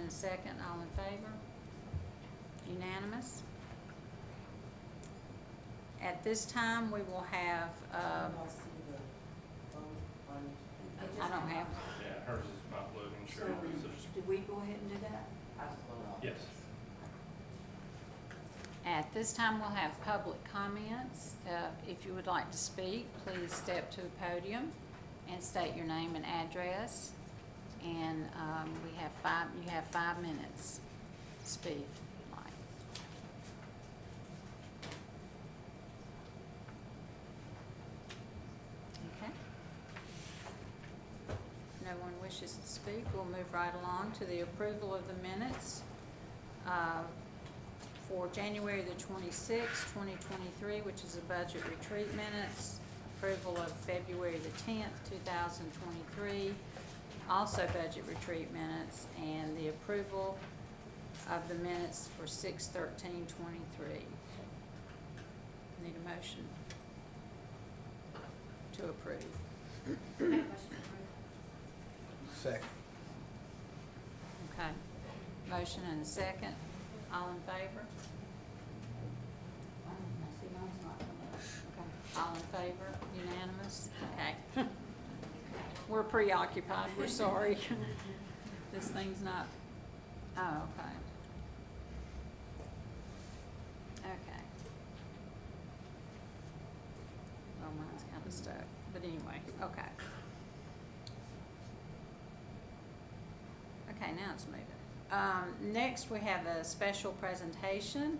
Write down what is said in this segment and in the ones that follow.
and a second. All in favor? Unanimous. At this time, we will have, I don't have, Yeah, hers is about loading, So, sure. So just, did we go ahead and do that? yes. at this time, we'll have public comments. If you would like to speak, please step to the podium and state your name and address. And you have 5 minutes to speak if you'd like. Okay. No one wishes to speak. We'll move right along to the approval of the minutes for January the 26th, 2023, which is a budget retreat minutes. Approval of February the 10th, 2023, also budget retreat minutes, and the approval of the minutes for 6/13/23. Need a motion to approve. Second. Okay. Motion and a second. All in favor? Okay. All in favor? Unanimous? Okay. We're preoccupied. We're sorry. This thing's not, oh, okay. Okay. Well, mine's kind of stuck, but anyway, okay. Okay, now it's moving. Next, we have a special presentation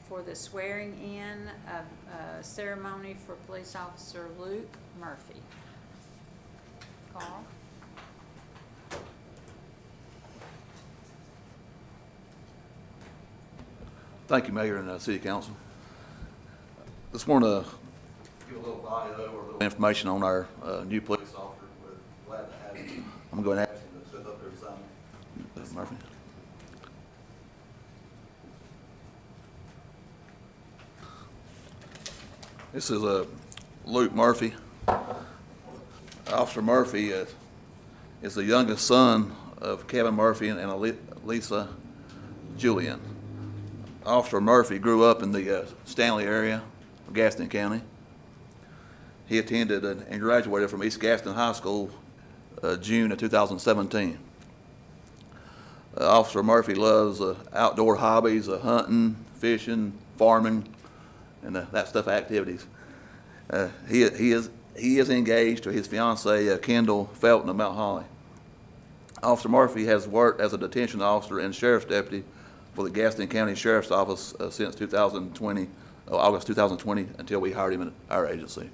for the swearing in of ceremony for Police Officer Luke Murphy. Carl? Thank you, Mayor and City Council. Just want to give a little bio or a little information on our new police officer. We're glad to have him. I'm going to ask him to step up there beside me. Murphy. This is Luke Murphy. Officer Murphy is the youngest son of Kevin Murphy and Lisa Julian. Officer Murphy grew up in the Stanley area of Gaston County. He attended and graduated from East Gaston High School June of 2017. Officer Murphy loves outdoor hobbies, hunting, fishing, farming, and that stuff activities. He is engaged to his fiancee, Kendall Felton of Mount Holly. Officer Murphy has worked as a detention officer and sheriff's deputy for the Gaston County Sheriff's Office since 2020, August 2020, until we hired him in our agency.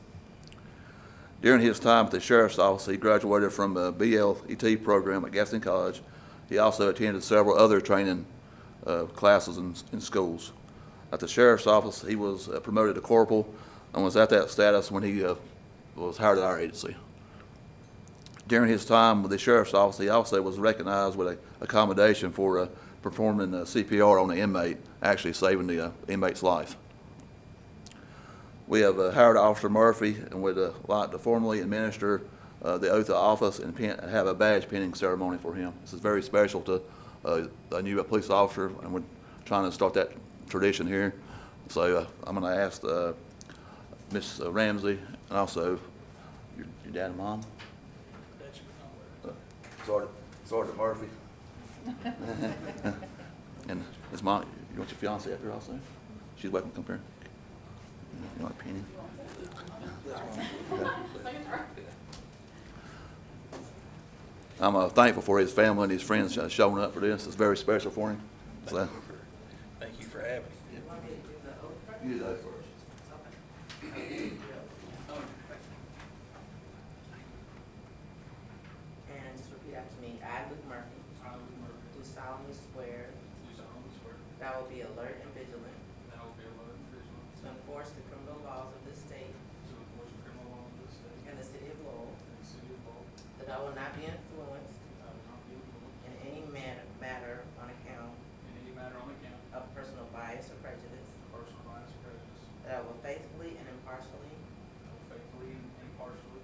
During his time at the Sheriff's Office, he graduated from a BLET program at Gaston College. He also attended several other training classes in schools. At the Sheriff's Office, he was promoted to corporal and was at that status when he was hired at our agency. During his time with the Sheriff's Office, he also was recognized with a commendation for performing CPR on the inmate, actually saving the inmate's life. We have hired Officer Murphy and would like to formally administer the oath of office and have a badge pinning ceremony for him. This is very special to a new police officer, and we're trying to start that tradition here. So I'm going to ask Miss Ramsey and also your dad and mom, Sergeant Murphy, and his mom. You want your fiance up here also? She's welcome to come here. You want a penny? I'm thankful for his family and his friends showing up for this. It's very special for him. So. Thank you for having me. You do that first. And just repeat after me. I, Luke Murphy, I, Luke Murphy, do solemnly swear do solemnly swear that I will be alert and vigilant that I will be alert and vigilant to enforce the criminal laws of this state to enforce the criminal laws of this state and the city of Lowell, and the city of Lowell. that I will not be influenced I will not be influenced in any matter on account in any matter on account of personal bias or prejudice, of personal bias or prejudice. that I will faithfully and impartially I will faithfully and impartially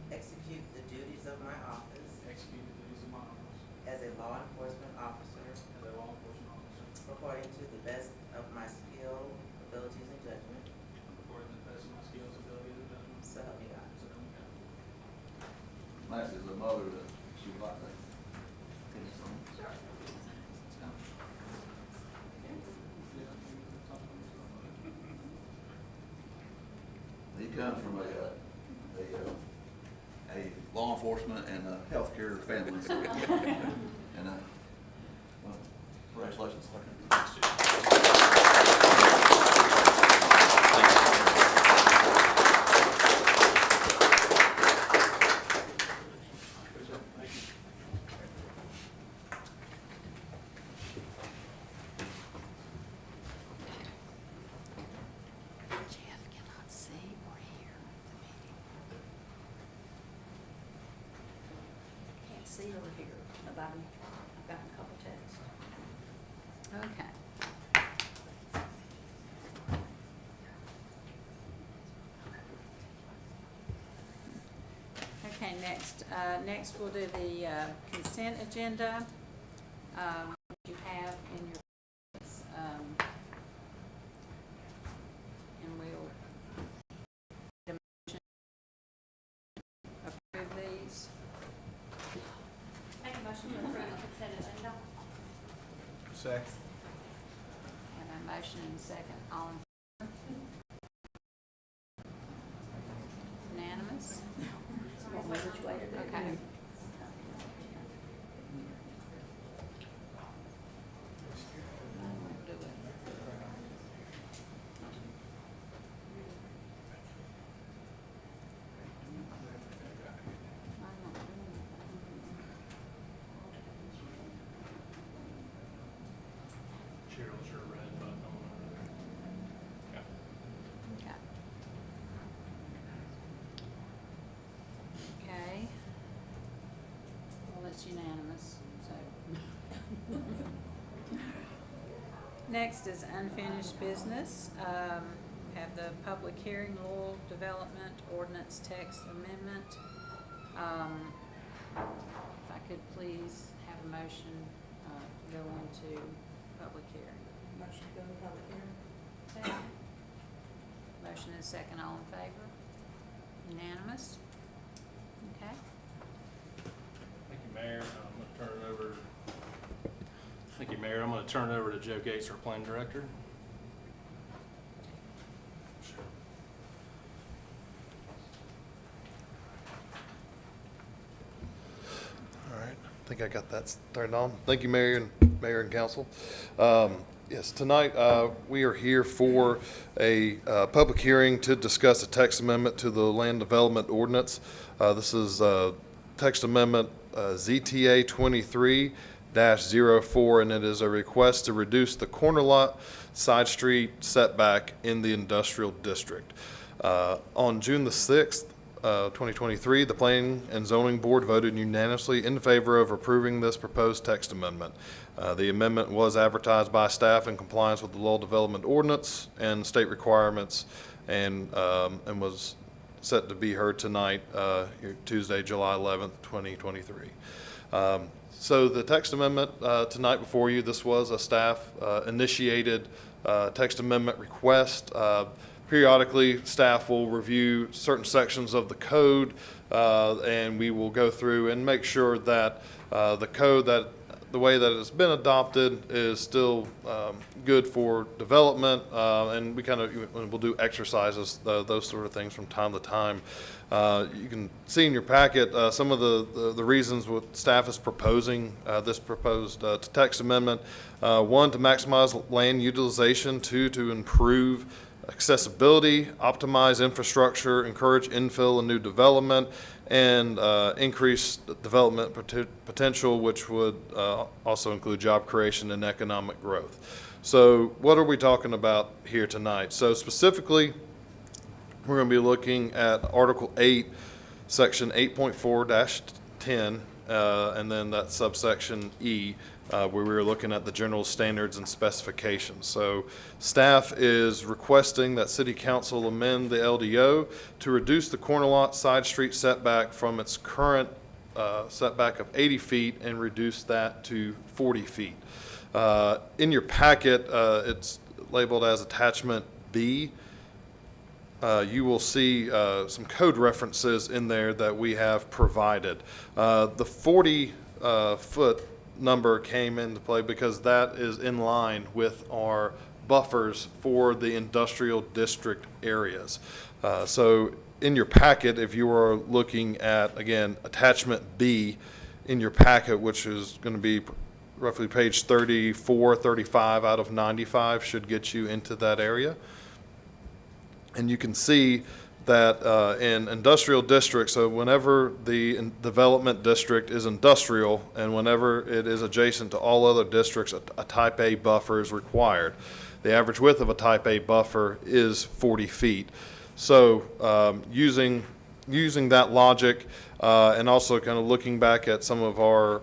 execute the duties of my office execute the duties of my office as a a law enforcement officer as a law enforcement officer according to the best of my skill, abilities, and judgment. according to the best of my skills, abilities, and judgment. So help me God. So help me God. Max is a mother that she would like to give us some. He comes from a law enforcement and a healthcare family. So, and, well, congratulations. Thank you. Jeff cannot see or hear the meeting. Can't see or hear. I've gotten a couple texts. Okay. Okay, next we'll do the consent agenda. You have in your, and we'll get a motion to approve these. Make a motion to approve the consent agenda. Second. Have a motion and a second. All in favor? Unanimous? Want me which way to do it? Okay. I won't do it. I won't do Cheryl's your red button on there. Okay. Okay. Well, it's unanimous, so. Next is unfinished business. Have the public hearing, Laurel Development Ordinance Text Amendment. If I could please have a motion, to go into public hearing. Motion to go to public hearing. Second. Motion is second, all in favor? Unanimous? Okay. Thank you, Mayor. I'm going to turn it over. Thank you, Mayor. I'm going to turn it over to Joe Gates, our Plan Director. All right, I think I got that turned on. Thank you, Mayor and Council. Yes, tonight we are here for a public hearing to discuss a text amendment to the Land Development Ordinance. This is text amendment ZTA 23-04, and it is a request to reduce the corner lot side street setback in the industrial district. On June the 6th, 2023, the Planning and Zoning Board voted unanimously in favor of approving this proposed text amendment. The amendment was advertised by staff in compliance with the Law Development Ordinance and state requirements, and was set to be heard tonight, Tuesday, July 11th, 2023. So the text amendment tonight before you, this was a staff initiated text amendment request. Periodically, staff will review certain sections of the code, and we will go through and make sure that the code, that the way that it's been adopted, is still good for development, and we kind of we'll do exercises, those sort of things from time to time. You can see in your packet some of the reasons what staff is proposing this proposed text amendment. One, to maximize land utilization. Two, to improve accessibility, optimize infrastructure, encourage infill and new development, and increase development potential, which would also include job creation and economic growth. So what are we talking about here tonight? So specifically, we're going to be looking at Article 8, Section 8.4-10, and then that subsection E, where we were looking at the general standards and specifications. So staff is requesting that City Council amend the LDO to reduce the corner lot side street setback from its current setback of 80 feet and reduce that to 40 feet. In your packet, it's labeled as attachment B. You will see some code references in there that we have provided. The 40-foot number came into play because that is in line with our buffers for the industrial district areas. So in your packet, if you are looking at, again, attachment B in your packet, which is going to be roughly page 34, 35 out of 95, should get you into that area. And you can see that in industrial districts, so whenever the development district is industrial and whenever it is adjacent to all other districts, a type A buffer is required. The average width of a type A buffer is 40 feet. So using that logic and also kind of looking back at some of our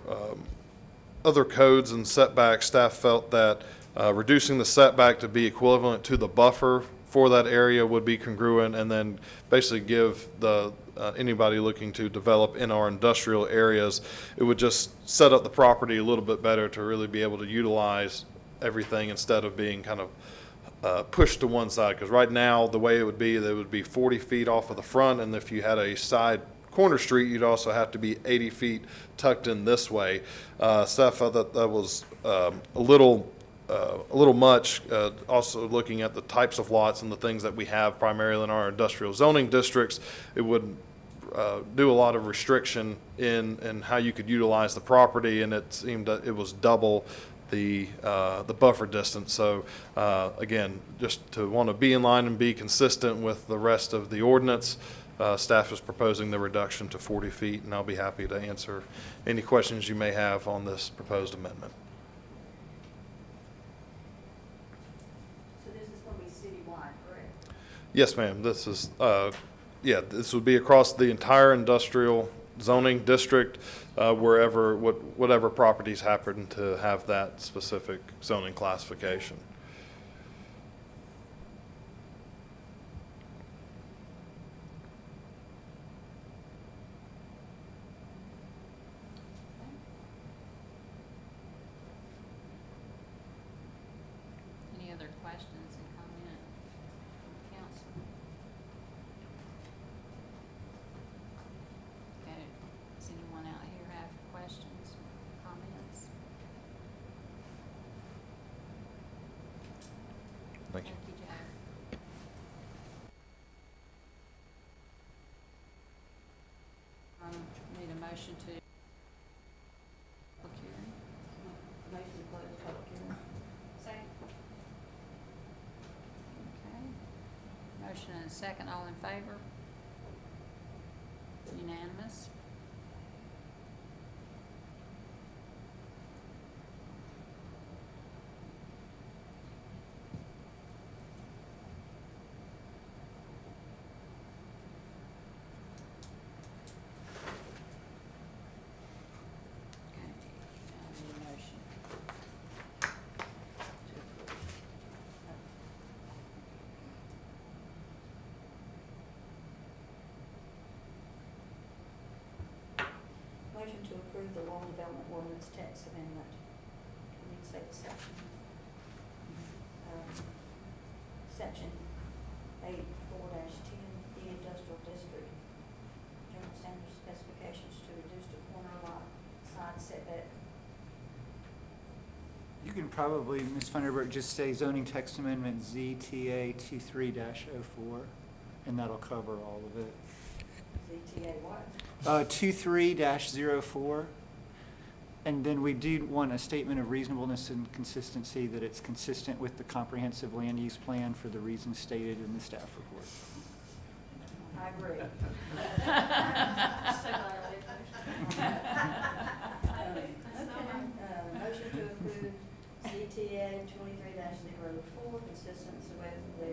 other codes and setbacks, staff felt that reducing the setback to be equivalent to the buffer for that area would be congruent, and then basically give the anybody looking to develop in our industrial areas, it would just set up the property a little bit better to really be able to utilize everything instead of being kind of pushed to one side. Because right now, the way it would be, there would be 40 feet off of the front, and if you had a side corner street, you'd also have to be 80 feet tucked in this way. Staff felt that that was a little much, also looking at the types of lots and the things that we have primarily in our industrial zoning districts, it would do a lot of restriction in how you could utilize the property, and it seemed that it was double the buffer distance. So again, just to want to be in line and be consistent with the rest of the ordinance, staff is proposing the reduction to 40 feet, and I'll be happy to answer any questions you may have on this proposed amendment. Yes, ma'am. This is, this would be across the entire industrial zoning district, whatever properties happen to have that specific zoning classification. Any other questions and comment from council? Okay, does anyone out here have questions, comments? Thank you. Joe. Need a motion to public hearing? Motion to close public hearing. Second. Okay. Motion and a second, all in favor? Unanimous? Okay, now I need a motion. Motion to approve the Lawn Development Ordinance text amendment. Can you say the section? Section 8-4-10, the industrial district. General standard specifications to reduce the corner lot side setback. You can probably, Ms. Funderburk, just say zoning text amendment ZTA 23-04, and that'll cover all of it. ZTA what? 23-04. And then we do want a statement of reasonableness and consistency, that it's consistent with the comprehensive land use plan for the reasons stated in the staff report. I agree. So glad I did motion. Motion to approve ZTA 23-04, consistent with the.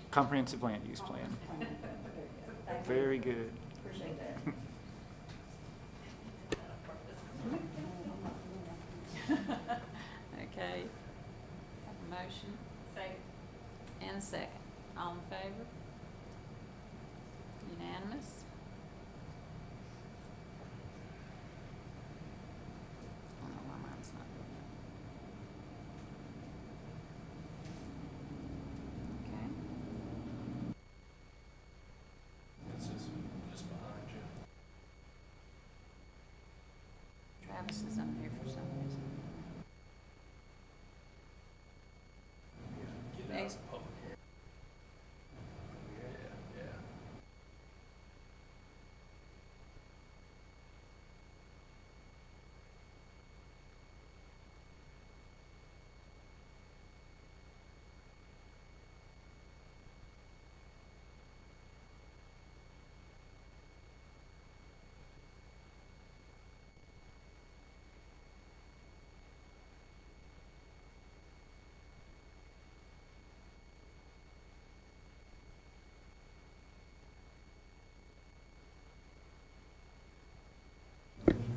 Comprehensive land use plan. Thank you. Very good. Appreciate that. Okay, have a motion Second. and a second. All in favor? Unanimous? Travis is on here for some reason. Get out Thanks. of public hearing. Yeah, yeah.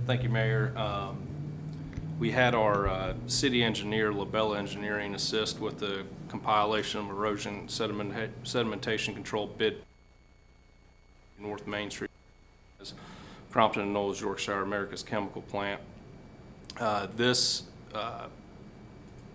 Thank you, Mayor. We had our city engineer, Labella Engineering, assist with the compilation of erosion sedimentation control bid North Main Street, Crompton and Knowles, Yorkshire, America's Chemical Plant. This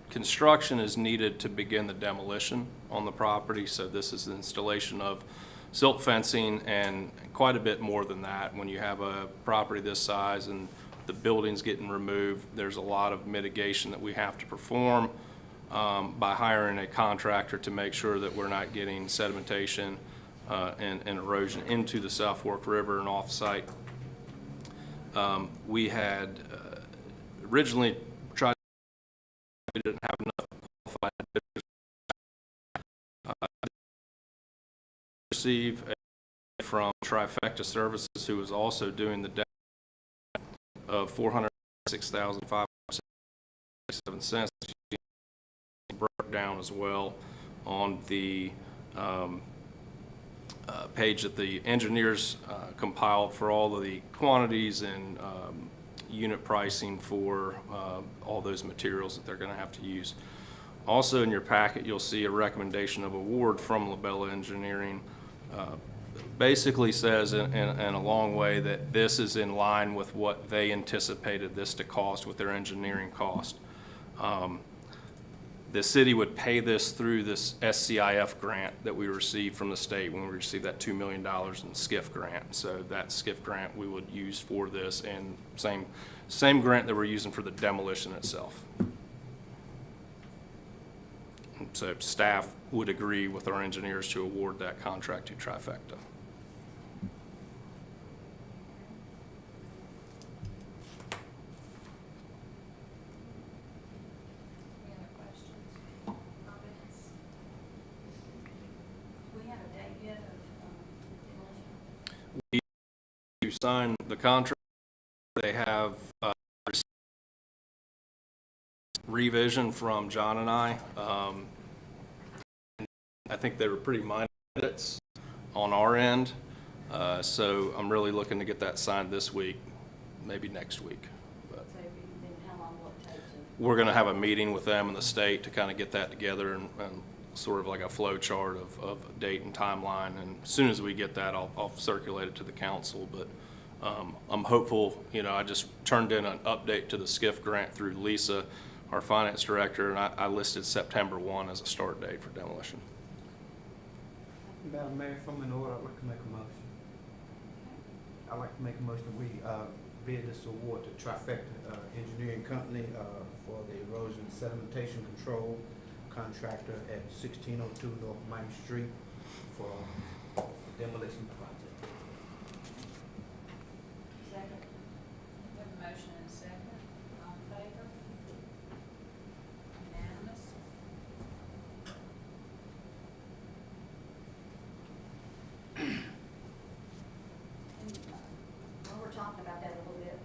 construction is needed to begin the demolition on the property, so this is the installation of silt fencing and quite a bit more than that. When you have a property this size and the building's getting removed, there's a lot of mitigation that we have to perform by hiring a contractor to make sure that we're not getting sedimentation and erosion into the South Fork River and off-site. We had originally tried, we didn't have enough qualified bidders. Receive from Trifecta Services, who was also doing the debt of $406,567. Broke down as well on the page that the engineers compiled for all of the quantities and unit pricing for all those materials that they're going to have to use. Also in your packet, you'll see a recommendation of award from Labella Engineering. Basically says in a long way that this is in line with what they anticipated this to cost with their engineering cost. The city would pay this through this SCIF grant that we received from the state when we received that $2 million in SCIF grant. So that SCIF grant we would use for this, and same grant that we're using for the demolition itself. So staff would agree with our engineers to award that contract to Trifecta. Any other questions, comments? Do we have a date yet of demolition? You sign the contract, they have revision from John and I. I think they were pretty minor edits on our end, so I'm really looking to get that signed this week, maybe next week. But So then how long will it take to? we're going to have a meeting with them and the state to kind of get that together and sort of like a flow chart of date and timeline. And as soon as we get that, I'll circulate it to the council. But I'm hopeful. You know, I just turned in an update to the SCIF grant through Lisa, our finance director, and I listed September 1 as a start date for demolition. Madam Mayor, if I'm in order, I'd like to make a motion. I'd like to make a motion that we bid this award to Trifecta Engineering Company for the erosion sedimentation control contractor at 1602 North Main Street for demolition project. Second. We have a motion and a second. All in favor? Unanimous? And, while we're talking about that a little bit,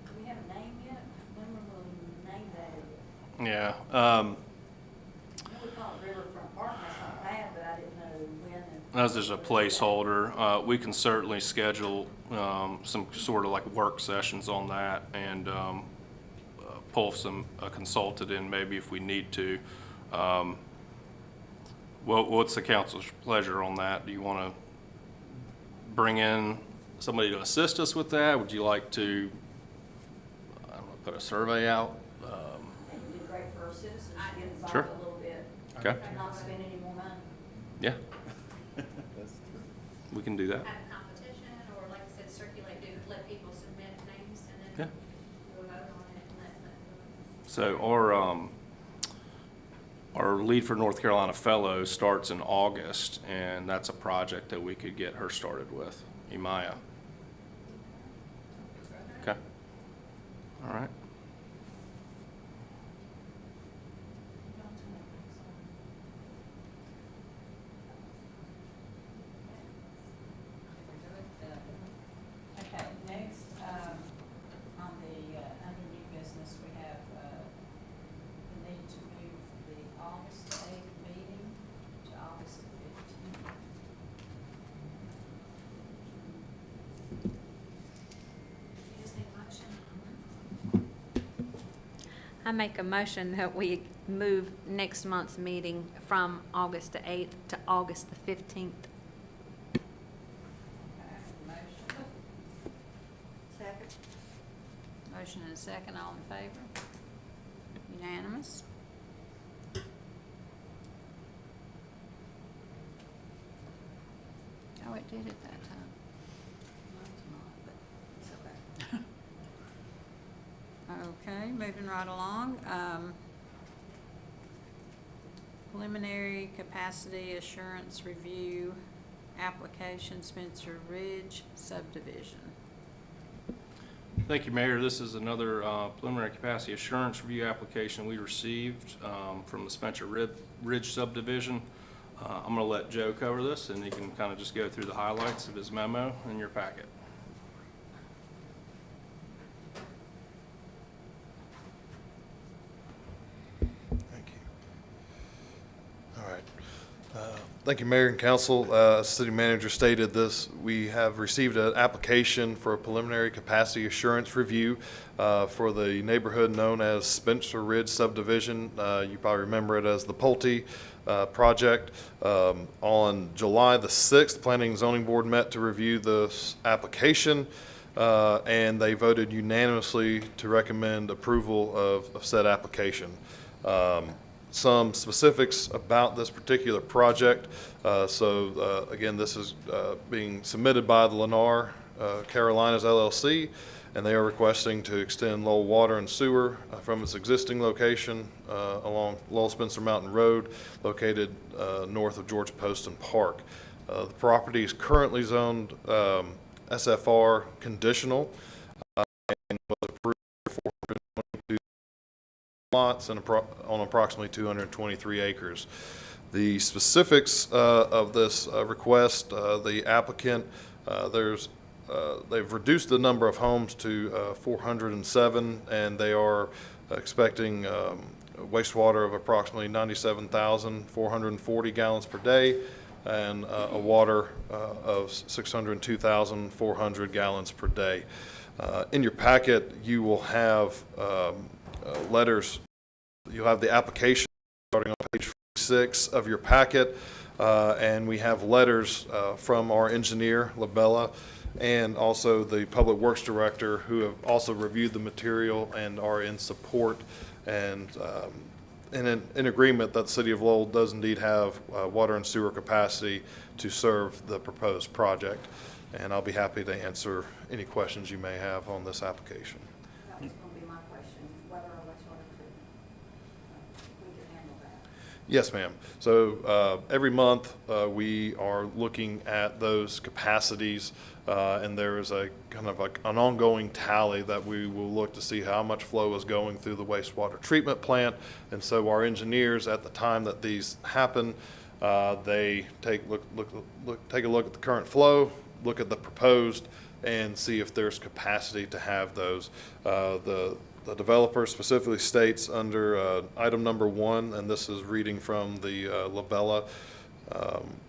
do we have a name yet? When will we name that? Yeah. I know we call it Riverfront Park, that's not bad, but I didn't know when and. As there's a placeholder, we can certainly schedule some sort of like work sessions on that and pull a consultant in maybe if we need to. What's the council's pleasure on that? Do you want to bring in somebody to assist us with that? Would you like to, I don't know, put a survey out? I think it'd be great for our citizens to get involved Sure. a little bit. Okay. And not spend any more money. Yeah. We can do that. Have a competition, or like I said, circulate, let people submit names, and then So our Lead for North Carolina Fellow starts in August, and that's a project that we could get her started with, Imaya. Okay. All right. Okay, next, on the, under new business, we have, the need to move the August 8th meeting to August the 15th. You just need a motion. I make a motion that we move next month's meeting from August the 8th to August the 15th. Motion. Second. Motion and a second, all in favor? Unanimous? Oh, it did at that time. It's okay. Okay, moving right along. Preliminary capacity assurance review application, Spencer Ridge subdivision. Thank you, Mayor. This is another preliminary capacity assurance review application we received from the Spencer Ridge subdivision. I'm going to let Joe cover this, and he can kind of just go through the highlights of his memo in your packet. Thank you. All right. Thank you, Mayor and Council. As City Manager stated this, we have received an application for a preliminary capacity assurance review for the neighborhood known as Spencer Ridge subdivision. You probably remember it as the Pulte project. On July the 6th, Planning and Zoning Board met to review this application, and they voted unanimously to recommend approval of said application. Some specifics about this particular project. Again, this is being submitted by the Lennar Carolinas LLC, and they are requesting to extend Lowell Water and Sewer from its existing location along Lowell Spencer Mountain Road, located north of George Poston Park. The property is currently zoned SFR conditional and was approved for 422 lots and on approximately 223 acres. The specifics of this request, the applicant, they've reduced the number of homes to 407, and they are expecting wastewater of approximately 97,440 gallons per day and a water of 602,400 gallons per day. In your packet, you will have letters. You'll have the application starting on page 6 of your packet, and we have letters from our engineer, Labella, and also the Public Works Director, who have also reviewed the material and are in support and in agreement that the City of Lowell does indeed have water and sewer capacity to serve the proposed project. And I'll be happy to answer any questions you may have on this application. That was gonna be my question, whether or wastewater treatment, we can handle that. Yes, ma'am. So every month we are looking at those capacities, and there is a kind of an ongoing tally that we will look to see how much flow is going through the wastewater treatment plant. And so our engineers, at the time that these happen, they take a look at the current flow, look at the proposed, and see if there's capacity to have those. The developer specifically states under item number 1, and this is reading from the Labella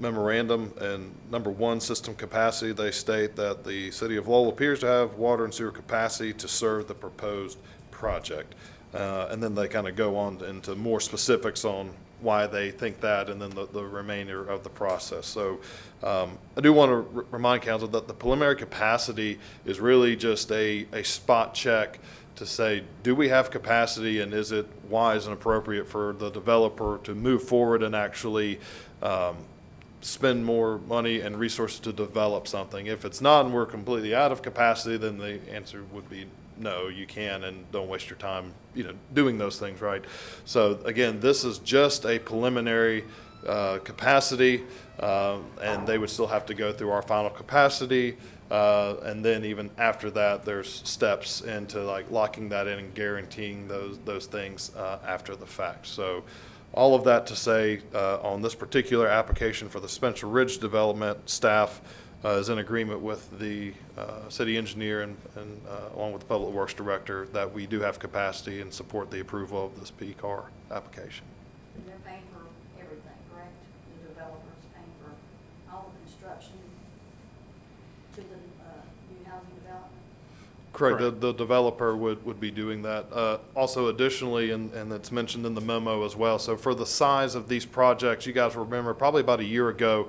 memorandum, and number 1, system capacity, they state that the City of Lowell appears to have water and sewer capacity to serve the proposed project. And then they kind of go on into more specifics on why they think that, and then the remainder of the process. So I do want to remind council that the preliminary capacity is really just a spot check to say, do we have capacity, and is it wise and appropriate for the developer to move forward and actually spend more money and resources to develop something. If it's not and we're completely out of capacity, then the answer would be no, you can, and don't waste your time, doing those things, right? So again, this is just a preliminary capacity, and they would still have to go through our final capacity. And then even after that, there's steps into like locking that in and guaranteeing those things after the fact. So all of that to say, on this particular application for the Spencer Ridge development, staff is in agreement with the city engineer and along with the public works director that we do have capacity and support the approval of this P-CAR application. And they're paying for everything, correct? The developer's paying for all the construction to the new housing development? Correct. The developer would be doing that. Also additionally, and it's mentioned in the memo as well, so for the size of these projects, you guys remember probably about a year ago,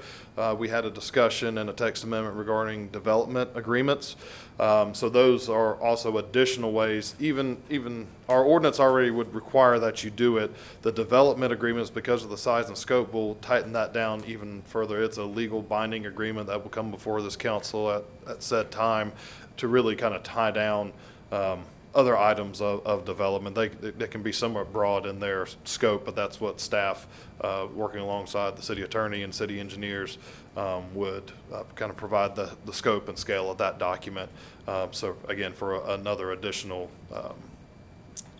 we had a discussion and a text amendment regarding development agreements. So those are also additional ways, even our ordinance already would require that you do it. The development agreements, because of the size and scope, will tighten that down even further. It's a legal binding agreement that will come before this council at said time to really kind of tie down other items of development. They can be somewhat broad in their scope, but that's what staff, working alongside the city attorney and city engineers, would kind of provide the scope and scale of that document. So again, for another additional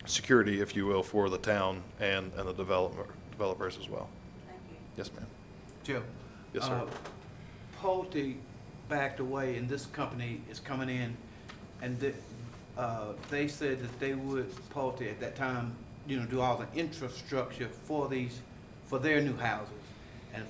security, if you will, for the town and the developers as well. Thank you. Yes, ma'am. Joe? Yes, sir. Pulte backed away, and this company is coming in, and they said that they would, Pulte at that time, do all the infrastructure for their new houses. And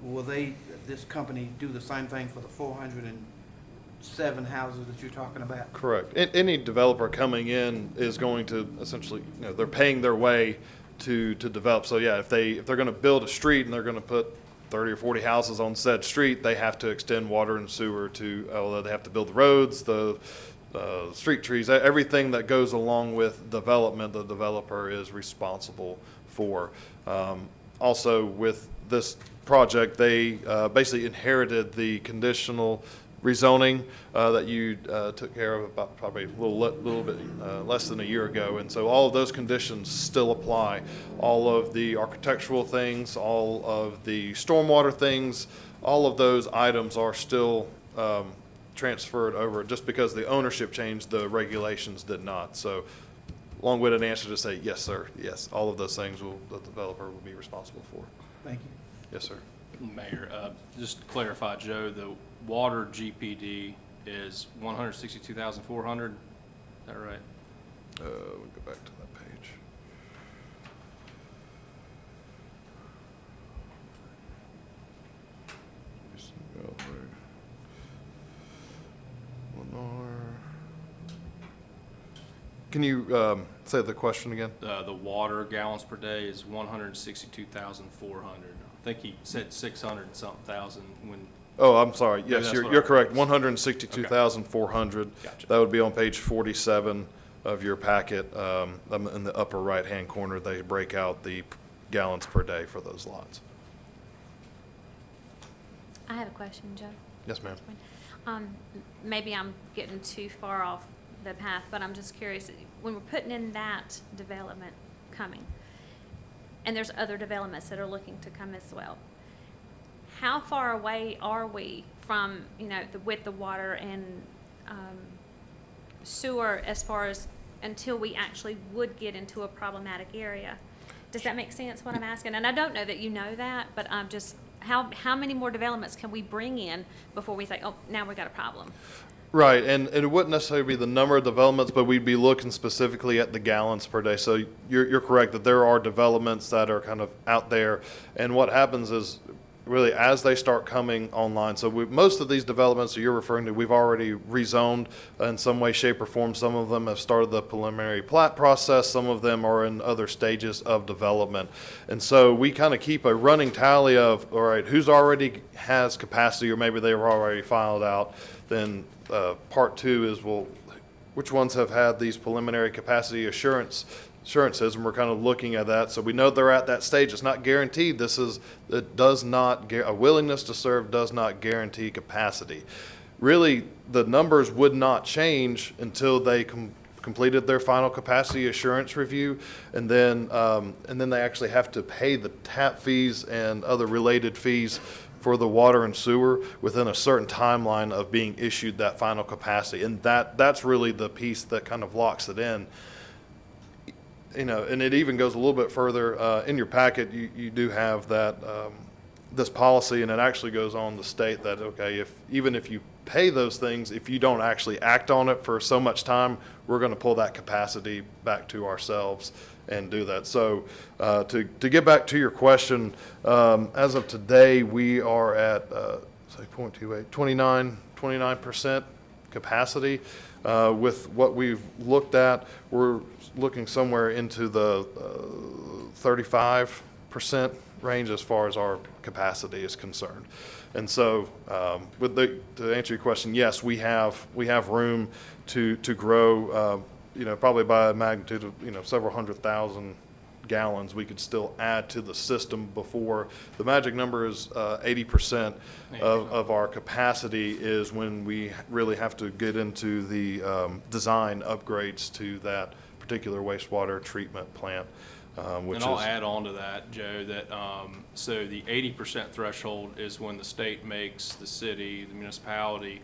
will this company do the same thing for the 407 houses that you're talking about? Correct. Any developer coming in is going to essentially, they're paying their way to develop. So yeah, if they're going to build a street and they're going to put 30 or 40 houses on said street, they have to extend water and sewer although they have to build the roads, the street trees, everything that goes along with development, the developer is responsible for. Also with this project, they basically inherited the conditional rezoning that you took care of about probably a little bit less than a year ago. And so all of those conditions still apply. All of the architectural things, all of the stormwater things, all of those items are still transferred over. Just because the ownership changed, the regulations did not. So long-winded answer to say, yes, sir. Yes, all of those things the developer will be responsible for. Thank you. Yes, sir. Mayor, just to clarify, Joe, the water GPD is 162,400. Is that right? We'll go back to that page. Can you say the question again? The water gallons per day is 162,400. I think he said 600 and something thousand when. Oh, I'm sorry. Maybe Yes, that's you're what you're I- correct. 162,400. Gotcha. That would be on page 47 of your packet. In the upper right-hand corner, they break out the gallons per day for those lots. I have a question, Joe. Yes, ma'am. Maybe I'm getting too far off the path, but I'm just curious, when we're putting in that development coming, and there's other developments that are looking to come as well, how far away are we from, with the water and sewer as far as until we actually would get into a problematic area? Does that make sense, what I'm asking? And I don't know that you know that, but I'm just, how many more developments can we bring in before we say, oh, now we got a problem? Right, and it wouldn't necessarily be the number of developments, but we'd be looking specifically at the gallons per day. So you're correct that there are developments that are kind of out there, and what happens is really as they start coming online. So most of these developments that you're referring to, we've already rezoned in some way, shape, or form. Some of them have started the preliminary plat process. Some of them are in other stages of development. And so we kind of keep a running tally of, all right, who's already has capacity, or maybe they were already filed out. Then part two is, well, which ones have had these preliminary capacity assurances, and we're kind of looking at that. So we know they're at that stage. It's not guaranteed. A willingness to serve does not guarantee capacity. Really, the numbers would not change until they completed their final capacity assurance review, and then they actually have to pay the tap fees and other related fees for the water and sewer within a certain timeline of being issued that final capacity. And that's really the piece that kind of locks it in. You know, and it even goes a little bit further. In your packet, you do have that, this policy, and it actually goes on to state that, okay, even if you pay those things, if you don't actually act on it for so much time, we're going to pull that capacity back to ourselves and do that. So to get back to your question, as of today, we are at, say 0.28, 29% capacity. With what we've looked at, we're looking somewhere into the 35% range as far as our capacity is concerned. And so, to answer your question, yes, we have room to grow. You know, probably by a magnitude of, you know, several 100,000 gallons we could still add to the system before. The magic number is 80% of our capacity is when we really have to get into the design upgrades to that particular wastewater treatment plant. And I'll add on to that, Joe, that so the 80% threshold is when the state makes the city, the municipality,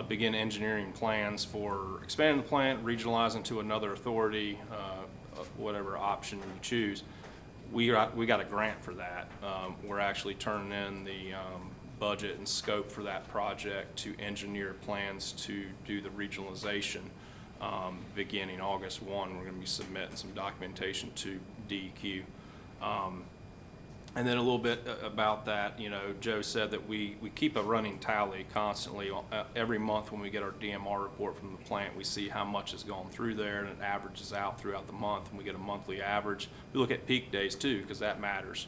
begin engineering plans for expanding the plant, regionalizing to another authority, whatever option you choose. We got a grant for that. We're actually turning in the budget and scope for that project to engineer plans to do the regionalization. Beginning August 1, we're going to be submitting some documentation to DEQ. And then a little bit about that, you know, Joe said that we keep a running tally constantly. Every month when we get our DMR report from the plant, we see how much has gone through there, and it averages out throughout the month, and we get a monthly average. We look at peak days too, because that matters.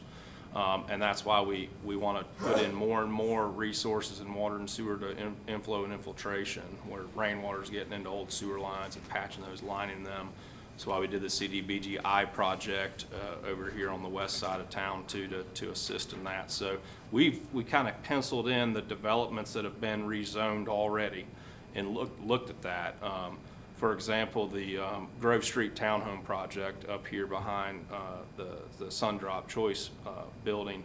And that's why we want to put in more and more resources in water and sewer to inflow and infiltration, where rainwater is getting into old sewer lines and patching those, lining them. That's why we did the CDBG-I project over here on the west side of town too, to assist in that. So we kind of penciled in the developments that have been rezoned already and looked at that. For example, the Grove Street Townhome project up here behind the Sundrop Choice building,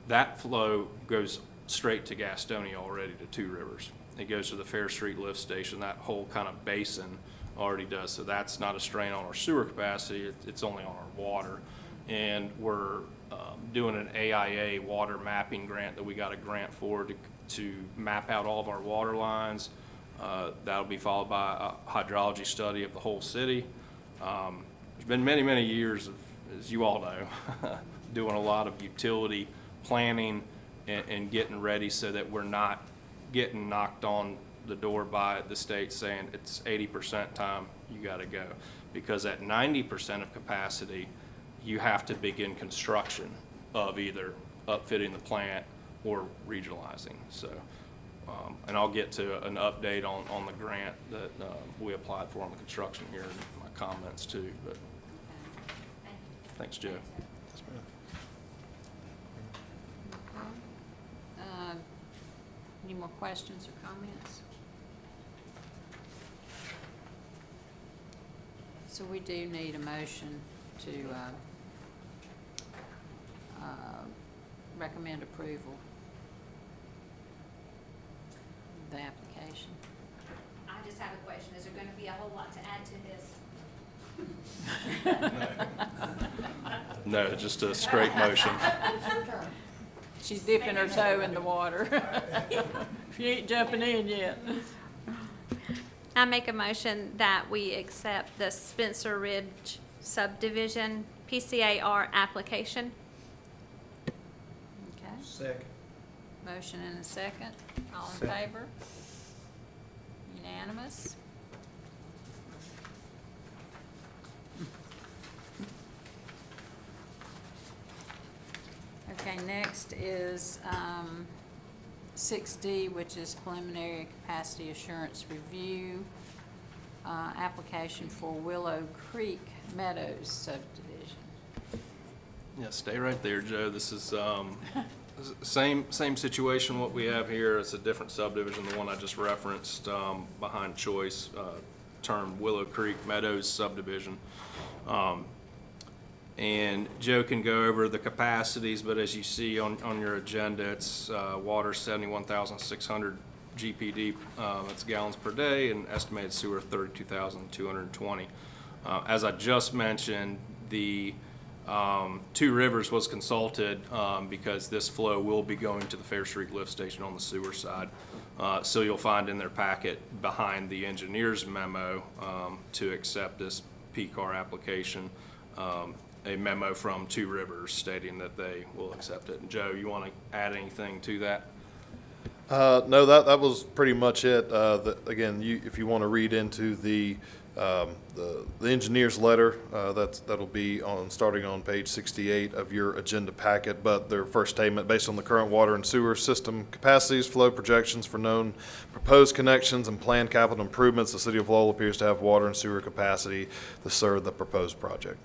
that flow goes straight to Gastonia already to Two Rivers. It goes to the Fair Street lift station. That whole kind of basin already does. So that's not a strain on our sewer capacity. It's only on our water. And we're doing an AIA water mapping grant that we got a grant for to map out all of our water lines. That'll be followed by a hydrology study of the whole city. There's been many, many years of, as you all know, doing a lot of utility planning and getting ready so that we're not getting knocked on the door by the state saying it's 80% time, you got to go. Because at 90% of capacity, you have to begin construction of either upfitting the plant or regionalizing. So, and I'll get to an update on the grant that we applied for on the construction here in my comments too. But thanks, Joe. Any more questions or comments? So we do need a motion to recommend approval of the application. I just have a question. Is there going to be a whole lot to add to this? No, just a straight motion. She's dipping her toe in the water. She ain't jumping in yet. I make a motion that we accept the Spencer Ridge subdivision PCAR application. Okay, Second. motion and a second. All in favor? Unanimous? Okay, next is 6D, which is preliminary capacity assurance review, application for Willow Creek Meadows subdivision. Yeah, stay right there, Joe. This is same situation what we have here. It's a different subdivision, the one I just referenced behind Choice, termed Willow Creek Meadows subdivision. And Joe can go over the capacities, but as you see on your agenda, it's water 71,600 GPD, that's gallons per day, and estimated sewer 32,220. As I just mentioned, the Two Rivers was consulted because this flow will be going to the Fair Street lift station on the sewer side. So you'll find in their packet behind the engineer's memo to accept this PCAR application, a memo from Two Rivers stating that they will accept it. And Joe, you want to add anything to that? No, that was pretty much it. Again, if you want to read into the engineer's letter, that'll be starting on page 68 of your agenda packet. But their first statement, based on the current water and sewer system capacities, flow projections for known proposed connections and planned capital improvements, the city of Lowell appears to have water and sewer capacity to serve the proposed project.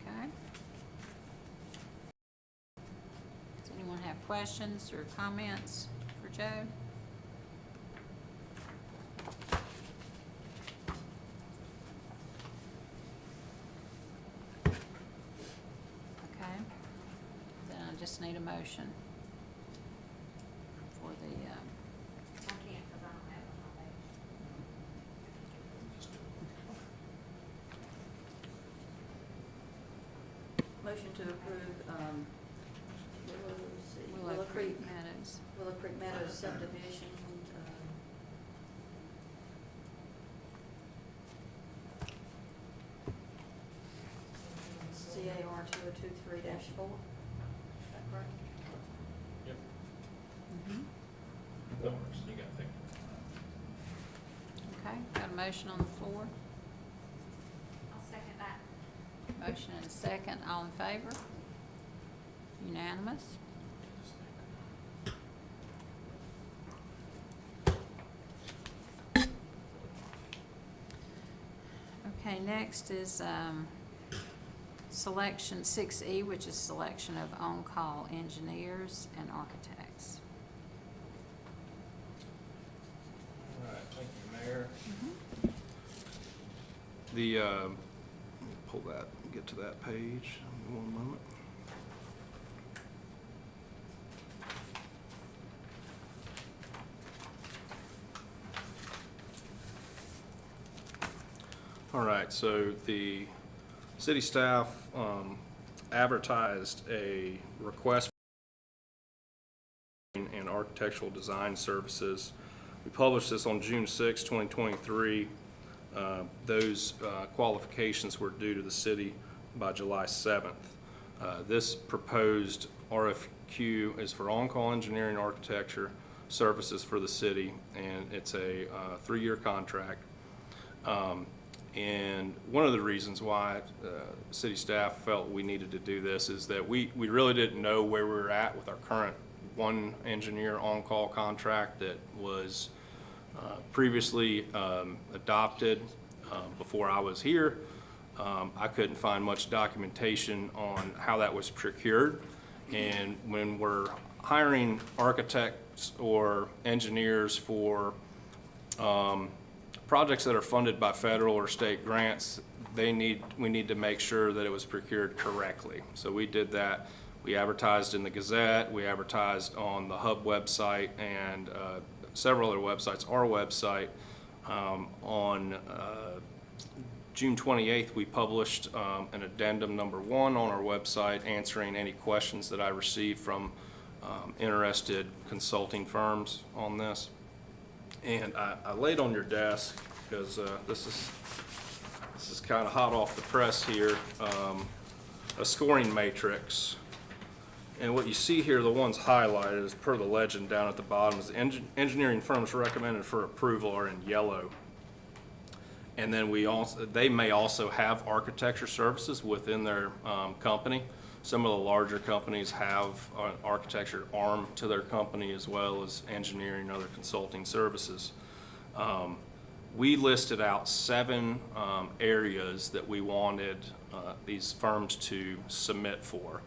Okay. Does anyone have questions or comments for Joe? Okay. Then I just need a motion for the, I can't, because I don't have it on my page. Motion to approve, Willow Creek Meadows. Willow Creek Meadows subdivision, CAR 2023-4. Is that correct? Yep. Mhm. That works. You got it. Okay, got a motion on the floor. I'll second that. Motion and a second, all in favor? Unanimous? Okay, next is selection 6E, which is selection of on-call engineers and architects. All right, thank you, Mayor. The, pull that, get to that page, in one moment. All right, so the city staff advertised a request and architectural design services. We published this on June 6, 2023. Those qualifications were due to the city by July 7th. This proposed RFQ is for on-call engineering architecture services for the city, and it's a 3-year contract. And one of the reasons why city staff felt we needed to do this is that we really didn't know where we were at with our current one engineer on-call contract that was previously adopted before I was here. I couldn't find much documentation on how that was procured. And when we're hiring architects or engineers for projects that are funded by federal or state grants, we need to make sure that it was procured correctly. So we did that. We advertised in the Gazette, we advertised on the Hub website and several other websites, our website. On June 28th, we published an addendum number 1 on our website answering any questions that I received from interested consulting firms on this. And I laid on your desk, because this is kind of hot off the press here, a scoring matrix. And what you see here, the ones highlighted, is per the legend down at the bottom, is the engineering firms recommended for approval are in yellow. And then they may also have architecture services within their company. Some of the larger companies have an architecture arm to their company, as well as engineering and other consulting services. We listed out 7 areas that we wanted these firms to submit for.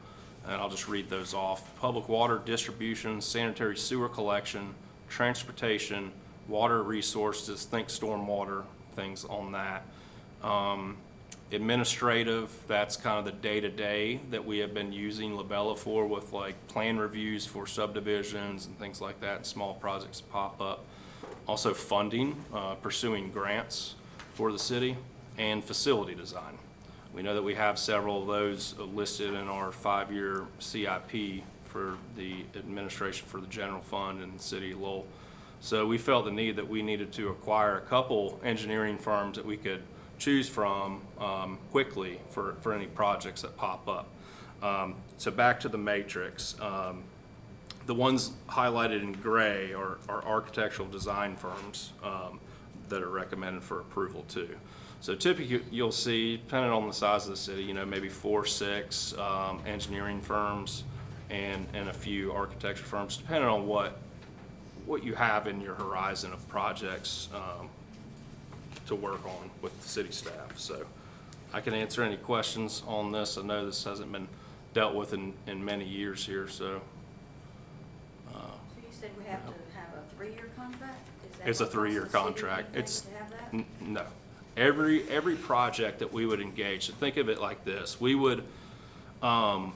And I'll just read those off. Public water distribution, sanitary sewer collection, transportation, water resources, think stormwater, things on that. Administrative, that's kind of the day-to-day that we have been using Labella for, with like plan reviews for subdivisions and things like that, and small projects pop up. Also funding, pursuing grants for the city, and facility design. We know that we have several of those listed in our 5-year CIP for the administration for the general fund in the city of Lowell. So we felt the need that we needed to acquire a couple engineering firms that we could choose from quickly for any projects that pop up. So back to the matrix. The ones highlighted in gray are architectural design firms that are recommended for approval too. So typically you'll see, depending on the size of the city, you know, maybe 4 or 6 engineering firms and a few architecture firms, depending on what you have in your horizon of projects to work on with the city staff. So I can answer any questions on this. I know this hasn't been dealt with in many years here, so. So you said we have to have a 3-year contract? Is that It's a what 3-year costs the city contract. anything It's, to have that? no. Every project that we would engage, so think of it like this. We would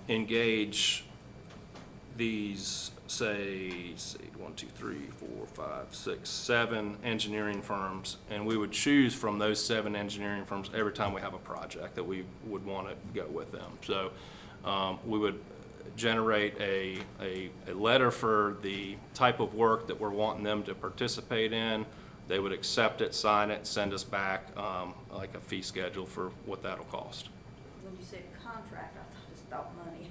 engage these, say 1, 2, 3, 4, 5, 6, 7 engineering firms, and we would choose from those 7 engineering firms every time we have a project that we would want to go with them. So we would generate a letter for the type of work that we're wanting them to participate in. They would accept it, sign it, send us back like a fee schedule for what that'll cost. When you said contract, I just thought money.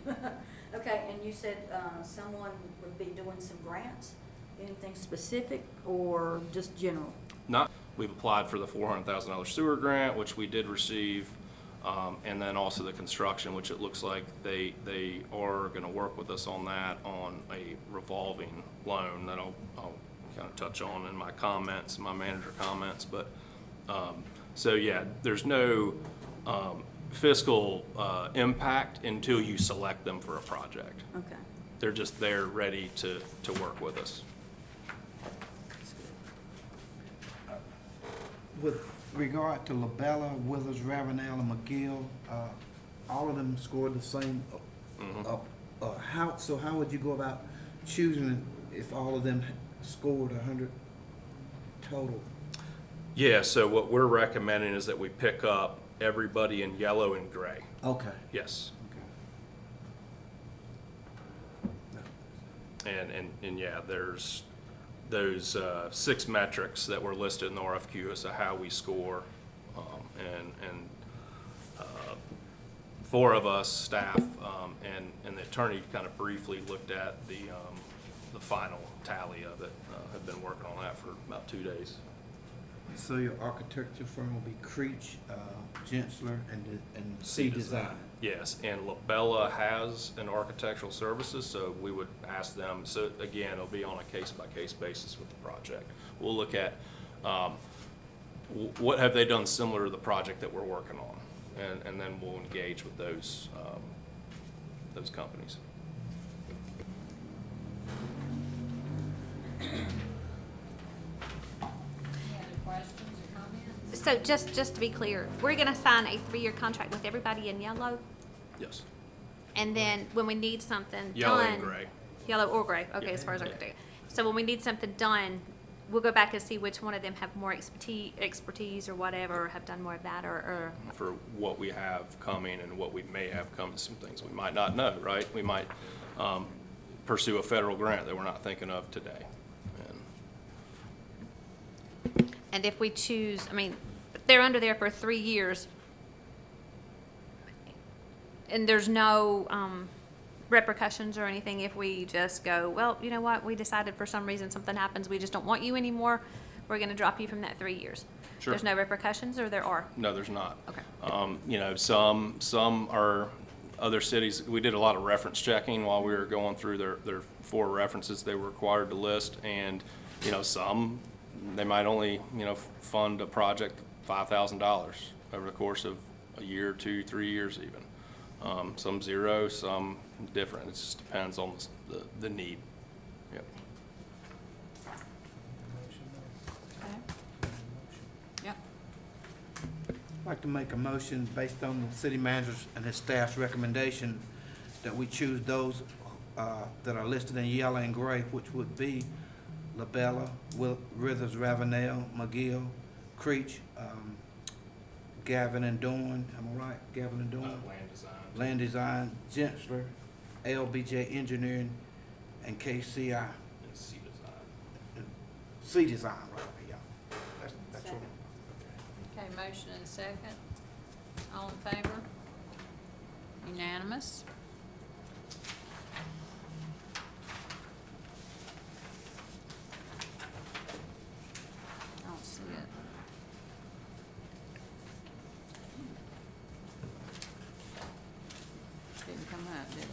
Okay, and you said someone would be doing some grants? Anything specific or just general? We've applied for the $400,000 sewer grant, which we did receive, and then also the construction, which it looks like they are going to work with us on that on a revolving loan that I'll kind of touch on in my comments, my manager comments. But so yeah, there's no fiscal impact until you select them for a project. Okay. They're just there ready to work with us. With regard to Labella, Withers, Ravenel, and McGill, all of them scored the same. How would you go about choosing if all of them scored 100 total? Yeah, so what we're recommending is that we pick up everybody in yellow and gray. Okay. Yes. Okay. And yeah, there's those 6 metrics that were listed in the RFQ as to how we score. And 4 of us, staff, and the attorney kind of briefly looked at the final tally of it. Have been working on that for about 2 days. So your architecture firm will be Creech, Gensler, and C Design. Yes, and Labella has an architectural services, so we would ask them. So again, it'll be on a case-by-case basis with the project. We'll look at what have they done similar to the project that we're working on, and then we'll engage with those companies. Any other questions or comments? So just to be clear, we're gonna sign a 3-year contract with everybody in yellow, Yes. and then when we need something done. Yellow and gray. Yellow or gray, okay, Yeah. as far as I can do. So when we need something done, we'll go back and see which one of them have more expertise or whatever, have done more of that, or, For what we have coming and what we may have coming, some things we might not know, right? We might pursue a federal grant that we're not thinking of today. and if we choose, I mean, they're under there for 3 years, and there's no repercussions or anything if we just go, well, you know what, we decided for some reason something happens, we just don't want you anymore, we're gonna drop you from that 3 years. Sure. There's no repercussions, or there are? No, there's not. Okay. You know, some are other cities. We did a lot of reference checking while we were going through their 4 references they were required to list, and you know, some they might only fund a project $5,000 over the course of a year, 2, 3 years even. Some 0, some different. It just depends on the need. Yep. I'd like to make a motion based on the city manager's and his staff's recommendation that we choose those that are listed in yellow and gray, which would be LaBella, Withers, Ravenel, McGill, Creech, Gavin and Dorn, am I right? Gavin and Dorn? Land design. Land Design, Gensler, LBJ Engineering, and KCI. And C design. C Design, right, yeah. That's what. Okay, motion and second. All in favor? Unanimous? I don't see it. Didn't come up, did it?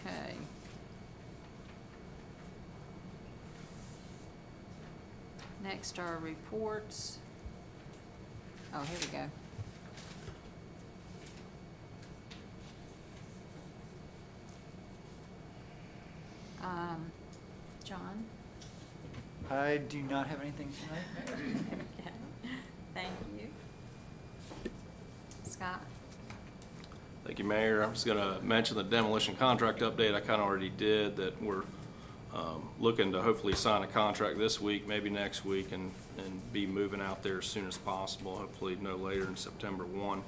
Okay. Next are reports. Oh, here we go. John? I do not have anything tonight, Mayor. Okay, thank you. Scott? Thank you, Mayor. I'm just gonna mention the demolition contract update. I kinda already did, that we're looking to hopefully sign a contract this week, maybe next week, and be moving out there as soon as possible, hopefully no later than September 1.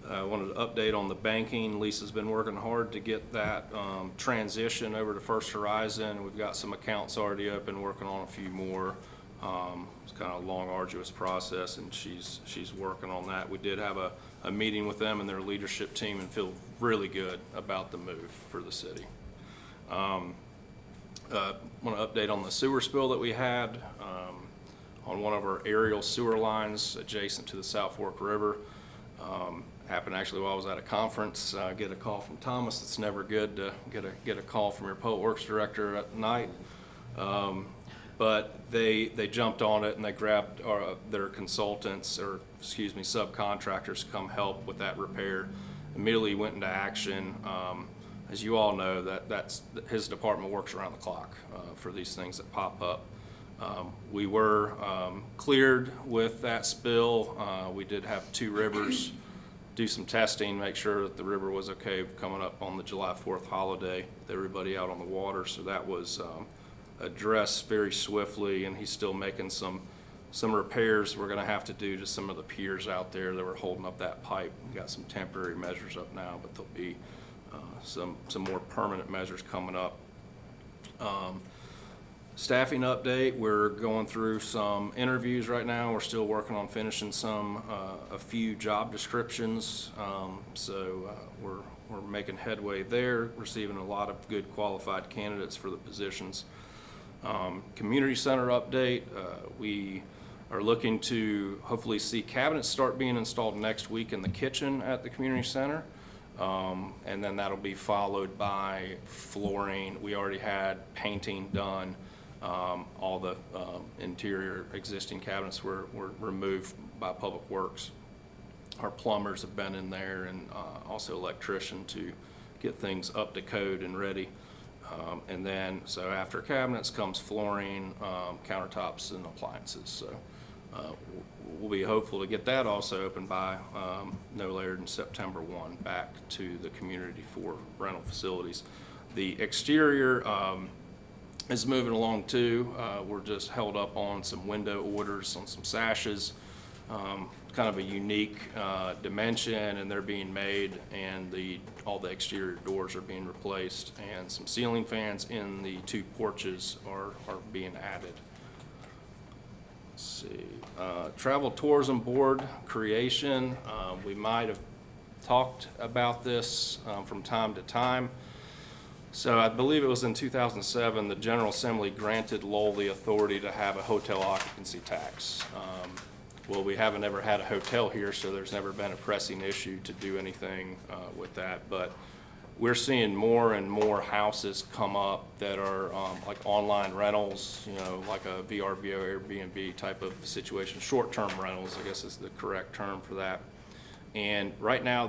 I wanted to update on the banking. Lisa's been working hard to get that transition over to First Horizon. We've got some accounts already open, working on a few more. It's kind of a long, arduous process, and she's working on that. We did have a meeting with them and their leadership team and feel really good about the move for the city. Want to update on the sewer spill that we had on one of our aerial sewer lines adjacent to the South Fork River. Happened actually while I was at a conference. Get a call from Thomas. It's never good to get a call from your public works director at night. But they jumped on it and they grabbed their consultants, or excuse me, subcontractors to come help with that repair. Immediately went into action. As you all know, that's his department works around the clock for these things that pop up. We were cleared with that spill. We did have 2 rivers do some testing, make sure that the river was okay coming up on the July 4th holiday, with everybody out on the water. So that was addressed very swiftly, and he's still making some repairs we're gonna have to do to some of the piers out there that were holding up that pipe. We got some temporary measures up now, but there'll be some more permanent measures coming up. Staffing update, we're going through some interviews right now. We're still working on finishing a few job descriptions. We're making headway there, receiving a lot of good qualified candidates for the positions. Community center update, we are looking to hopefully see cabinets start being installed next week in the kitchen at the community center. And then that'll be followed by flooring. We already had painting done. All the interior existing cabinets were removed by Public Works. Our plumbers have been in there, and also electrician, to get things up to code and ready. And then, so after cabinets comes flooring, countertops, and appliances. So we'll be hopeful to get that also open by no later than September 1, back to the community for rental facilities. The exterior is moving along too. We're just held up on some window orders on some sashes, kind of a unique dimension, and they're being made, and all the exterior doors are being replaced, and some ceiling fans in the 2 porches are being added. Let's see, Travel Tourism Board creation. We might have talked about this from time to time. So I believe it was in 2007, the General Assembly granted Lowell the authority to have a hotel occupancy tax. Well, we haven't ever had a hotel here, so there's never been a pressing issue to do anything with that. But we're seeing more and more houses come up that are like online rentals, like a VRBO, Airbnb type of situation. Short-term rentals, I guess is the correct term for that. And right now,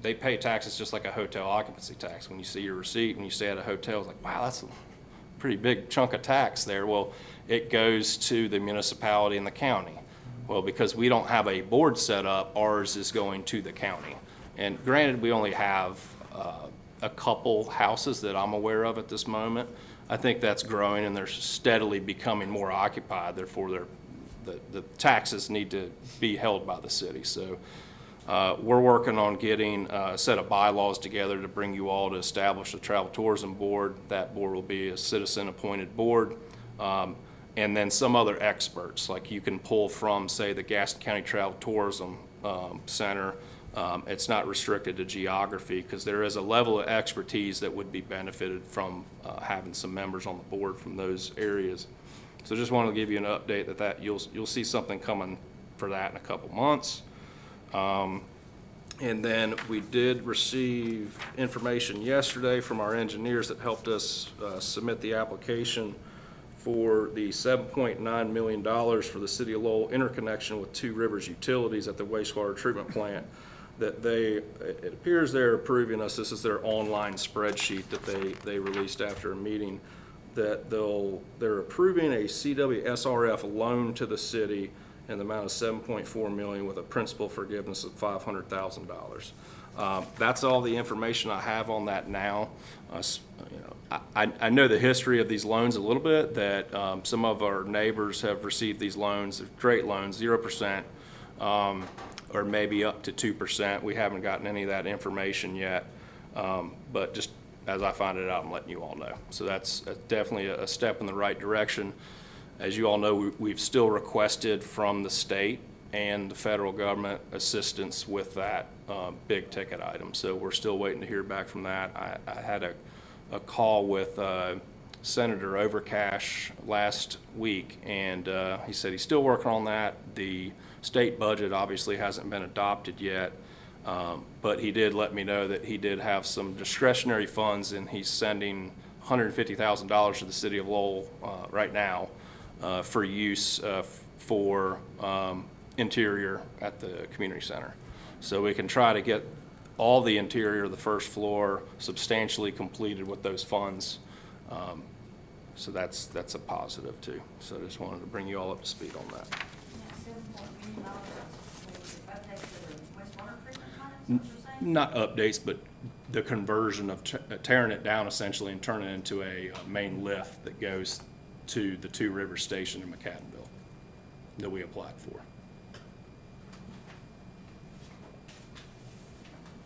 they pay taxes just like a hotel occupancy tax. When you see your receipt, when you stay at a hotel, it's like, wow, pretty big chunk of tax there. Well, it goes to the municipality and the county. Well, because we don't have a board set up, ours is going to the county. And granted, we only have a couple houses that I'm aware of at this moment. I think that's growing and they're steadily becoming more occupied, therefore the taxes need to be held by the city. So we're working on getting a set of bylaws together to bring you all to establish a travel tourism board. That board will be a citizen-appointed board. And then some other experts, like you can pull from, say, the Gaston County Travel Tourism Center. It's not restricted to geography because there is a level of expertise that would be benefited from having some members on the board from those areas. So just wanted to give you an update that you'll see something coming for that in a couple months. And then we did receive information yesterday from our engineers that helped us submit the application for the $7.9 million for the City of Lowell interconnection with Two Rivers Utilities at the wastewater treatment plant. That it appears they're approving us. This is their online spreadsheet that they released after a meeting, that they're approving a CWSRF loan to the city in the amount of $7.4 million with a principal forgiveness of $500,000. That's all the information I have on that now. I know the history of these loans a little bit, that some of our neighbors have received these loans. They're great loans, 0%, or maybe up to 2%. We haven't gotten any of that information yet, but just as I find it out, I'm letting you all know. So that's definitely a step in the right direction. As you all know, we've still requested from the state and the federal government assistance with that big ticket item. So we're still waiting to hear back from that. I had a call with Senator Overcash last week, and he said he's still working on that. The state budget obviously hasn't been adopted yet, but he did let me know that he did have some discretionary funds, and he's sending $150,000 to the City of Lowell right now for use for interior at the community center. So we can try to get all the interior of the first floor substantially completed with those funds. So that's a positive too. So I just wanted to bring you all up to speed on that. Not updates, but the conversion of tearing it down essentially and turning it into a main lift that goes to the Two Rivers Station in McAdenville that we applied for.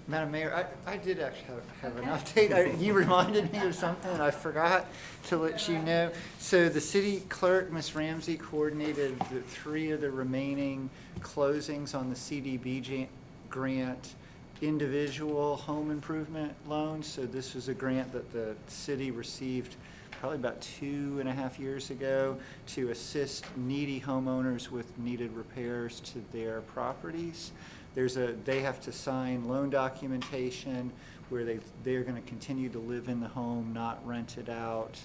Madam Mayor, I did actually have an update. You reminded me of something and I forgot to let you know. So the city clerk, Ms. Ramsey, coordinated the 3 of the remaining closings on the CDBG grant individual home improvement loans. So this was a grant that the city received probably about 2.5 years ago to assist needy homeowners with needed repairs to their properties. They have to sign loan documentation where they're going to continue to live in the home, not rent it out,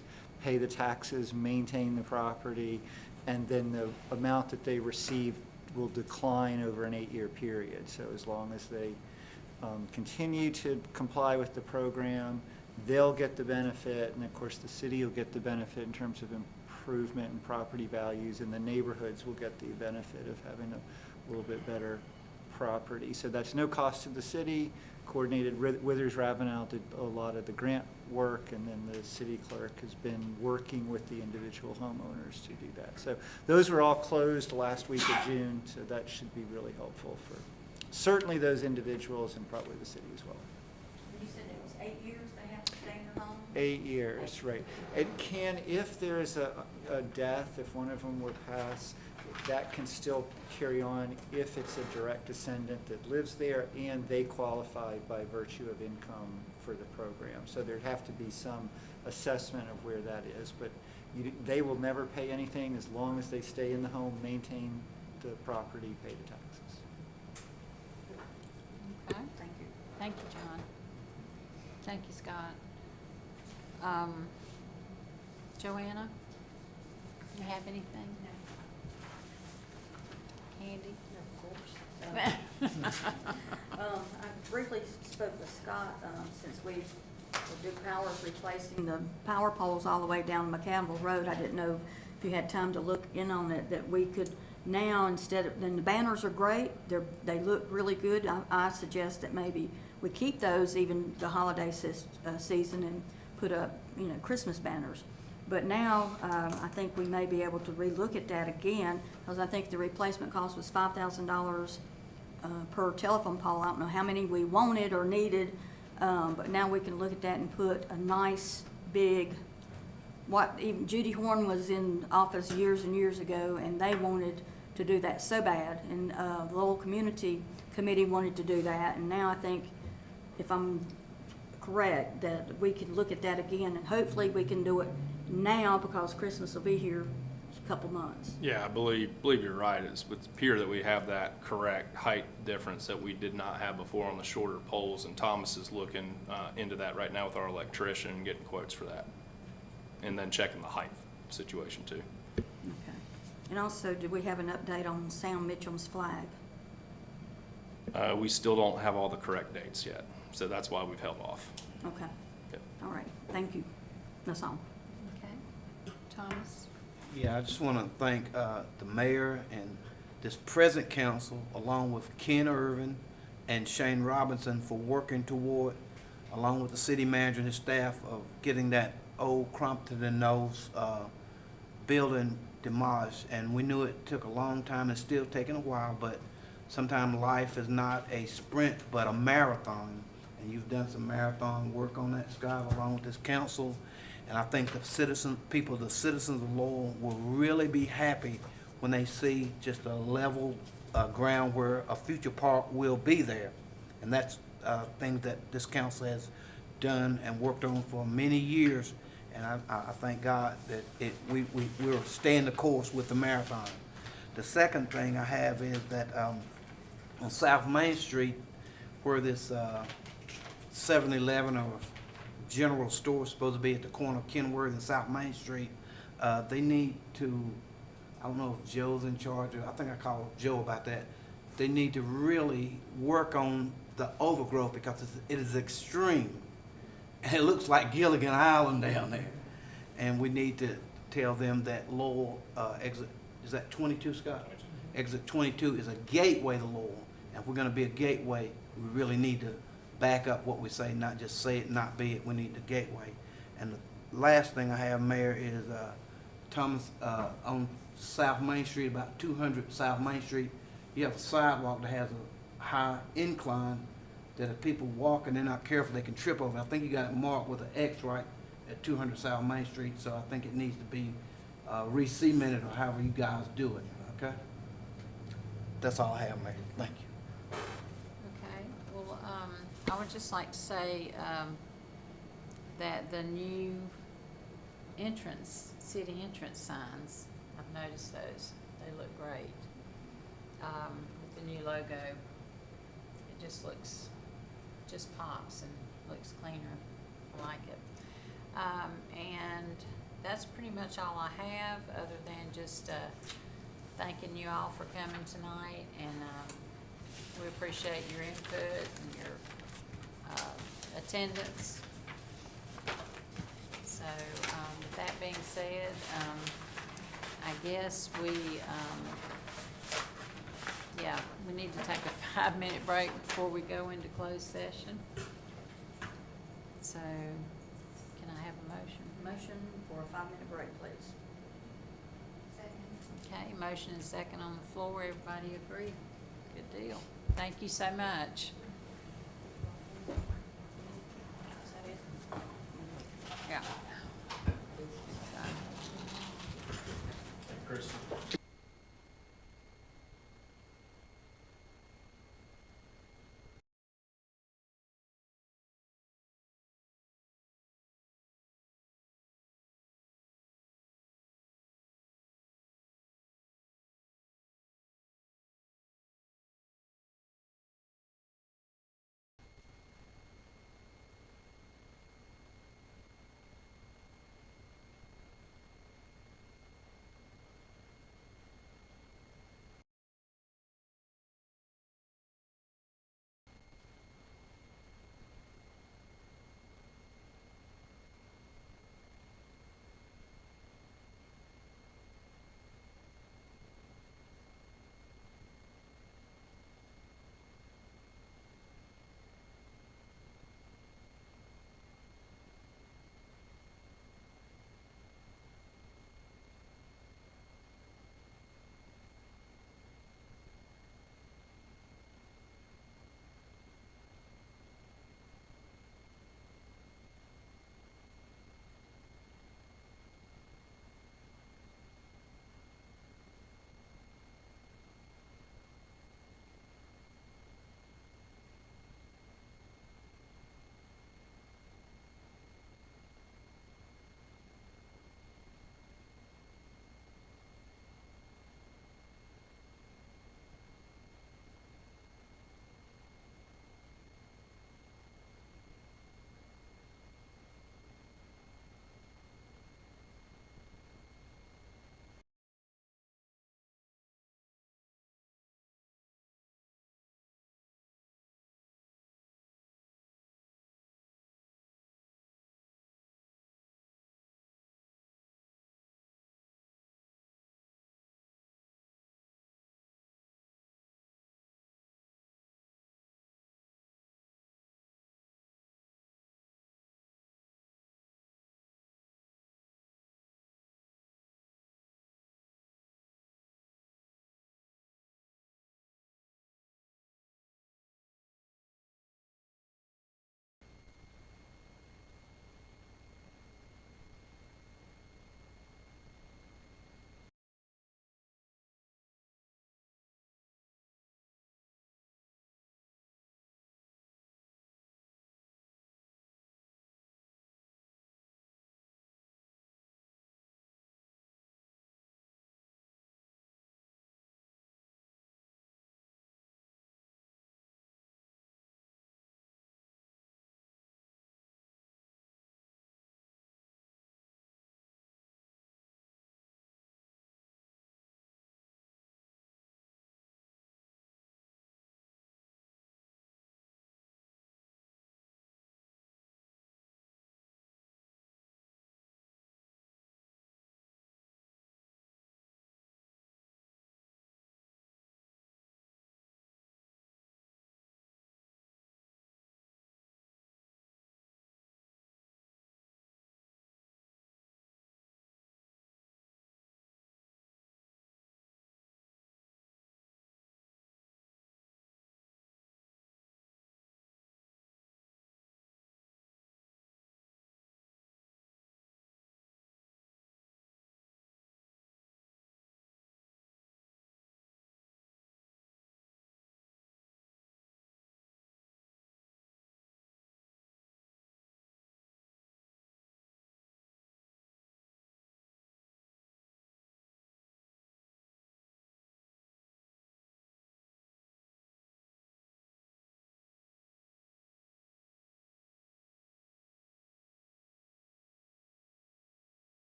pay the taxes, maintain the property, and then the amount that they receive will decline over an 8-year period. So as long as they continue to comply with the program, they'll get the benefit, and of course the city will get the benefit in terms of improvement in property values, and the neighborhoods will get the benefit of having a little bit better property. So that's no cost to the city. Coordinated Withers Ravenel did a lot of the grant work, and then the city clerk has been working with the individual homeowners to do that. So those were all closed last week of June, so that should be really helpful for certainly those individuals and probably the city as well. You said it was 8 years they have to stay in their home? 8 years, right. It can, if there is a death, if one of them were passed, that can still carry on if it's a direct descendant that lives there and they qualify by virtue of income for the program. So there'd have to be some assessment of where that is, but they will never pay anything as long as they stay in the home, maintain the property, pay the taxes. Okay. Thank you. Thank you, John. Thank you, Scott. Joanna, you have anything? Andy? Of course. I briefly spoke with Scott, since we've Duke Power is replacing the power poles all the way down McCannville Road. I didn't know if you had time to look in on it, that we could now, instead of, then the banners are great, they look really good. I suggest that maybe we keep those even the holiday season and put up, you know, Christmas banners. But now, I think we may be able to relook at that again, because I think the replacement cost was $5,000 per telephone pole. I don't know how many we wanted or needed, but now we can look at that and put a nice, big, what, even Judy Horn was in office years and years ago, and they wanted to do that so bad, and the Lowell Community Committee wanted to do that, and now I think, if I'm correct, that we can look at that again, and hopefully we can do it now, because Christmas will be here a couple months. Yeah, I believe you're right. It's appear that we have that correct height difference that we did not have before on the shorter poles, and Thomas is looking into that right now with our electrician and getting quotes for that. And then checking the height situation too. Okay. And also, do we have an update on Sam Mitchell's flag? We still don't have all the correct dates yet, so that's why we've held off. Okay. Yep. All right, thank you. That's all. Okay. Thomas? Yeah, I just want to thank the mayor and this present council, along with Ken Irvin and Shane Robinson, for working toward, along with the city manager and his staff, of getting that old Crompton Nose building demolished. And we knew it took a long time. It's still taking a while, but sometimes life is not a sprint, but a marathon. And you've done some marathon work on that, Scott, along with this council. And I think the citizens of Lowell will really be happy when they see just a level ground where a future park will be there. And that's things that this council has done and worked on for many years. And I thank God that we're staying the course with the marathon. The second thing I have is that on South Main Street, where this 7-Eleven or general store is supposed to be at the corner of Kenworth and South Main Street, they need to, I don't know if Joe's in charge, or I think I called Joe about that. They need to really work on the overgrowth, because it is extreme. And it looks like Gilligan Island down there. And we need to tell them that Lowell exit, is that 22, Scott? Exit 22 is a gateway to Lowell. And if we're going to be a gateway, we really need to back up what we say, not just say it, not be it. We need the gateway. And the last thing I have, Mayor, is Thomas, on South Main Street, about 200 South Main Street, you have a sidewalk that has a high incline that if people walk and they're not careful, they can trip over. I think you got it marked with an X right at 200 South Main Street, so I think it needs to be re-cemented, or however you guys do it, okay? That's all I have, Mayor. Thank you. Okay, well, I would just like to say, that the new city entrance signs, I've noticed those, they look great. With the new logo, it just pops and looks cleaner. I like it. And that's pretty much all I have, other than just thanking you all for coming tonight, and we appreciate your input and your attendance. So with that being said, I guess we need to take a 5-minute break before we go into closed session. So, can I have a motion? Motion for a 5-minute break, please. Okay, motion and second on the floor. Everybody agree? Good deal. Thank you so much. Is that it? Yeah. Chris.